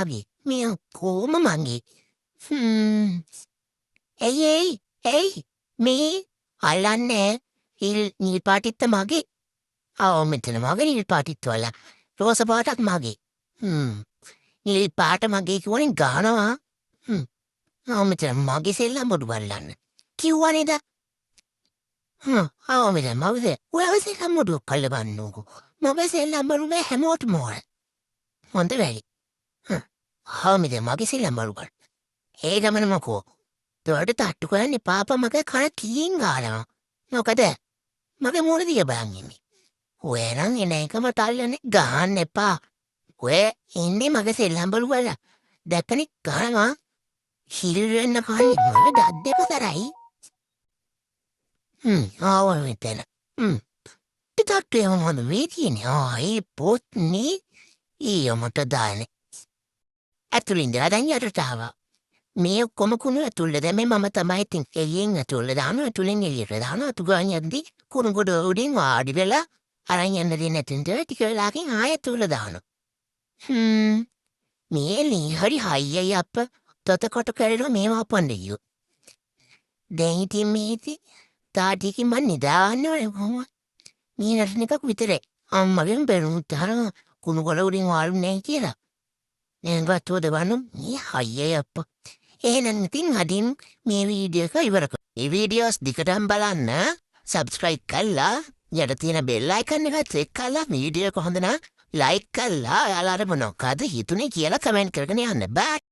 මගේ මේ කොහොම මගේ ඇයි මේ අල්ලන්නේ නිල් පාටිත්ත මගේ මෙතන මගේ නිල් පාටිත්වල රෝස පාටත් මගේ නිල් පාට මගේ කිව්වනේ ගානවා මෙතන මගේ සෙල්ලම් බොඩු බලන්න කිව්වනේද මෙතන මගේ ඔයාව සෙල්ලම් බොඩු කල්ලබන්නකෝ මගේ සෙල්ලම් බොඩු මේ හැමෝටම ඕන හොඳ වැඩි මෙතන මගේ සෙල්ලම් බොඩු ගන්න ඒ ගමන මොකෝ තොට තට්ටු කරන්නේ පාපා මගේ කන කීයෙන් ගානවා මොකද මගේ මූණ දිහා බලන් ඉන්නේ ඔය නම් එන එකම තල්ලන්නේ ගහන්න එපා ඔය ඉන්නේ මගේ සෙල්ලම් බොඩු වල දැක්කනේ ගහනවා හිල් වෙන්න කන්නේ මම දත් දෙක තරයි මෙතන තට්ටු එම මොකද මේ තියෙන්නේ ඒ පොත්නේ ඊයමට දාන්නේ ඇතුළින්ද දැන් යටට ආවා මේ ඔක්කොම කුණු ඇතුළට දැම්මේ මම තමයි ඉතින් එළියෙන් ඇතුළට දානවා ඇතුළෙන් එළියට දානවා අතු ගාන යද්දි කුණු ගොඩ උඩින් වාඩි වෙලා අරන් යන්න දෙන්නේ නැතින්ද ටික වෙලාවකින් ආයෙ ඇතුළට දානවා මේ ලී හරි හයියයි අප්ප තොතකොට කරලා මේවා අපන්නේ දැන් ඉතින් මේටි තාටිකින් මන් නිදාගන්න ඕනේ කොහොමද මේ නටන එකක් විතරයි අම්මගෙන් බැලුත් අර කුණු ගොඩ උඩින් වාඩි නැහැ කියලා නේද වන්න මේ හයියයි අප්ප එහෙනම් ඉතින් අදින් මේ වීඩියෝ එක ඉවර කරමු. මේ වීඩියෝස් දිගටම බලන්න subscribe කරලා යට තියෙන bell icon එක click කරලා වීඩියෝ එක හොඳ නම් like කරලා ඔයාලට මොනවද හිතුනේ කියලා comment කරගෙන යන්න. බයි.